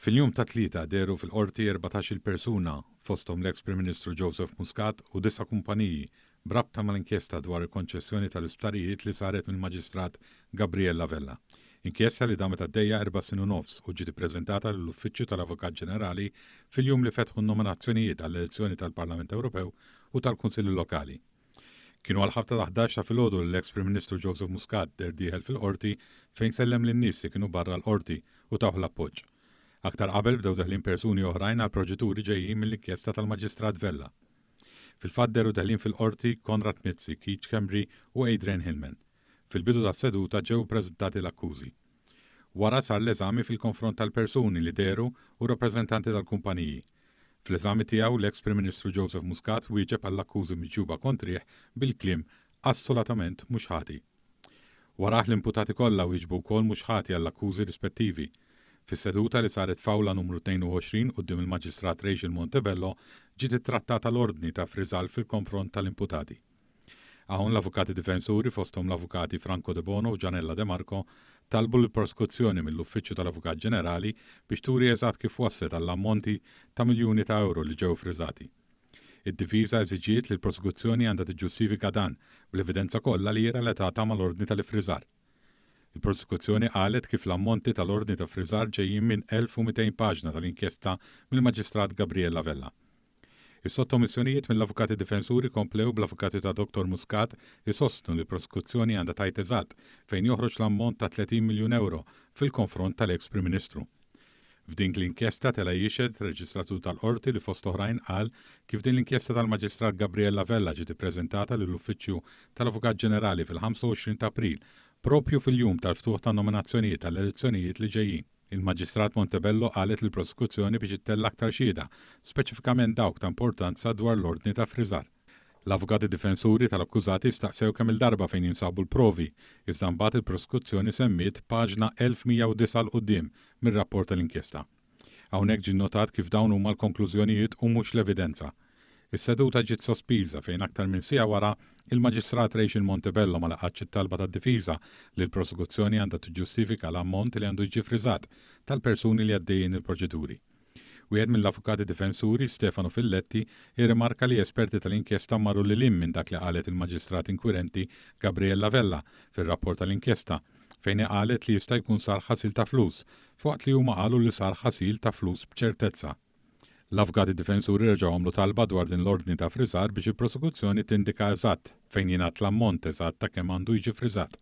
Fil-jum tat-Tlieta deru fil-Qorti 14 persuna fosthom l-eks Prim Ministru Joseph Muscat u 9 kumpaniji brabta mal-inkjesta dwar il-konċessjoni tal-isptarijiet li saret mill-Maġistrat Gabriella Vella. Inkjesta li damet għaddejja 4 snin u nofs u ġiet ippreżentata lill-Uffiċċju tal-Avukat Ġenerali fil-jum li fetħu n-nominazzjonijiet għall-elezzjoni tal-Parlament Ewropew u tal-Kunsilli Lokali. Kienu għal-ħabta ta' 11 ta' filgħodu l-eks Prim Ministru Joseph Muscat dieħel fil-Qorti fejn sellem lin-nies li kienu barra l-Qorti u taw l-appoġġ. Aktar qabel bdew daħlin persuni oħrajn għal proċeduri ġejjin mill-inkjesta tal-Maġistrat Vella. Fil-fatt deru daħlin fil-Qorti Konrad Mizzi, Schembri u Adrian Hillman. Fil-bidu tas-seduta ġew ppreżentati l-akkużi. Wara sar l-eżami fil-konfront tal-persuni li deru u rappreżentanti tal-kumpaniji. Fl-eżami tiegħu l-eks Prim Ministru Joseph Muscat wieġeb għall-akkużi miġġuba kontrih bil-kliem assolutament mhux ħati. Wara l-imputati kollha wieġbu wkoll mhux ħati għall-akkużi rispettivi. Fis-seduta li saret fawla numru 22 quddiem il-Maġistrat Montebello ġiet ittrattata l-ordni ta' friżal fil-konfront tal-imputati. Hawn l-avukati difensuri fosthom l-avukati Franco De Bono u Gianella De Marco talbu l-prosekuzzjoni mill-Uffiċċju tal-Avukat Ġenerali biex turi eżatt kif wasset għall-ammonti ta' miljuni ta' euro li ġew friżati. Id-difiża eżiġiet li l-prosekuzzjoni għandha tiġġustifika dan bl-evidenza kollha li hija relatata mal-ordni tal-ifriżar. Il-prosekuzzjoni qalet kif l-ammonti tal-ordni ta' friżar ġejjin minn 1200 paġna tal-inkjesta mill-Maġistrat Gabriella Vella. Is-sottomissjonijiet mill-avukati difensuri komplew bl-avukati ta' Dr. Muscat isostnu li l-prosekuzzjoni għandha tajt eżatt fejn joħroġ l-ammont ta' 30 miljun euro fil-konfront tal-eks Prim Ministru. F'din l-inkjesta tela jixed reġistratur tal-Qorti li fost oħrajn qal kif din l-inkjesta tal-Maġistrat Gabriella Vella ġiet ippreżentata lill-Uffiċċju tal-Avukat Ġenerali fil-25 ta' April propju fil-jum tal-ftuħ tan-nominazzjonijiet tal-elezzjonijiet li ġejjin. Il-Maġistrat Montebello qalet li l-prosekuzzjoni biex ittella aktar xhieda, speċifikament dawk ta' importanza dwar l-ordni ta' friżar. L-avukati difensuri tal-akkużati staqsew kemm il-darba fejn jinsabu l-provi, iżda mbagħad il-prosekuzzjoni semmiet paġna 1109 l quddiem mir-rapport tal-inkjesta. Hawnhekk ġie notat kif dawn huma l-konklużjonijiet u mhux l-evidenza. Is-seduta ġiet sospiża fejn aktar minn siegħa wara il-Maġistrat Montebello ma laqgħatx it-talba tad-difiża li l-prosekuzzjoni għandha tiġġustifika l-ammont li għandu jiġi friżat tal-persuni li għaddejjin il-proċeduri. Wieħed mill-avukati difensuri, Stefano Filletti, irrimarka li esperti tal-inkjesta marru lil hinn minn dak li qalet il-Maġistrat inkwirenti Gabriella Vella fir-rapport tal-inkjesta fejn qalet li jista' jkun sar ħasil ta' flus, fuqt li huma qalu li sar ħasil ta' flus b'ċertezza. L-avukati difensuri reġgħu għamlu talba dwar din l-ordni ta' friżar biex il-prosekuzzjoni tindika eżatt fejn jingħat l-ammont eżatt ta' kemm għandu jiġi friżat.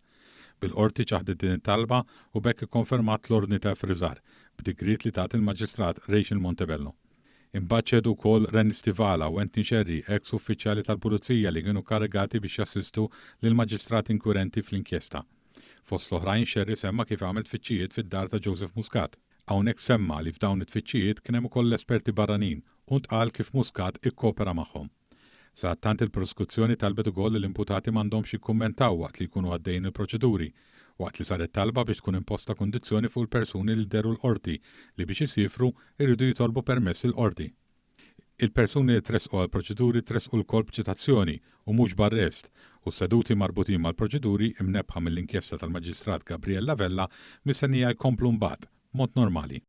Bil-qorti ċaħdet din it-talba u bekk ikkonfermat l-ordni ta' friżar b'dikriet li tat il-Maġistrat Montebello. Imbagħad ċedu wkoll Ren Stivala u Anthony Sherry, eks uffiċjali tal-Pulizija li kienu karigati biex jassistu lill-Maġistrat inkwirenti fl-inkjesta. Fost l-oħrajn Sherry semma kif għamel tfittxijiet fid-dar ta' Joseph Muscat. Hawnhekk semma li f'dawn it-tfittxijiet kien hemm ukoll esperti barranin u ntqal kif Muscat ikkopera magħhom. Saattant il-prosekuzzjoni talbet ukoll li l-imputati m'għandhomx jikkummentaw waqt li jkunu għaddejjin il-proċeduri, waqt li saret talba biex tkun imposta kundizzjoni fuq il-persuni li deru l-qorti li biex isifru jridu jitolbu permess il-qorti. Il-persuni li tresqu għall-proċeduri tresqu l-kol b'ċitazzjoni u mhux b'arrest u seduti marbutin mal-proċeduri imnebħa mill-inkjesta tal-Maġistrat Gabriella Vella mistennija jkomplu mbagħad mod normali.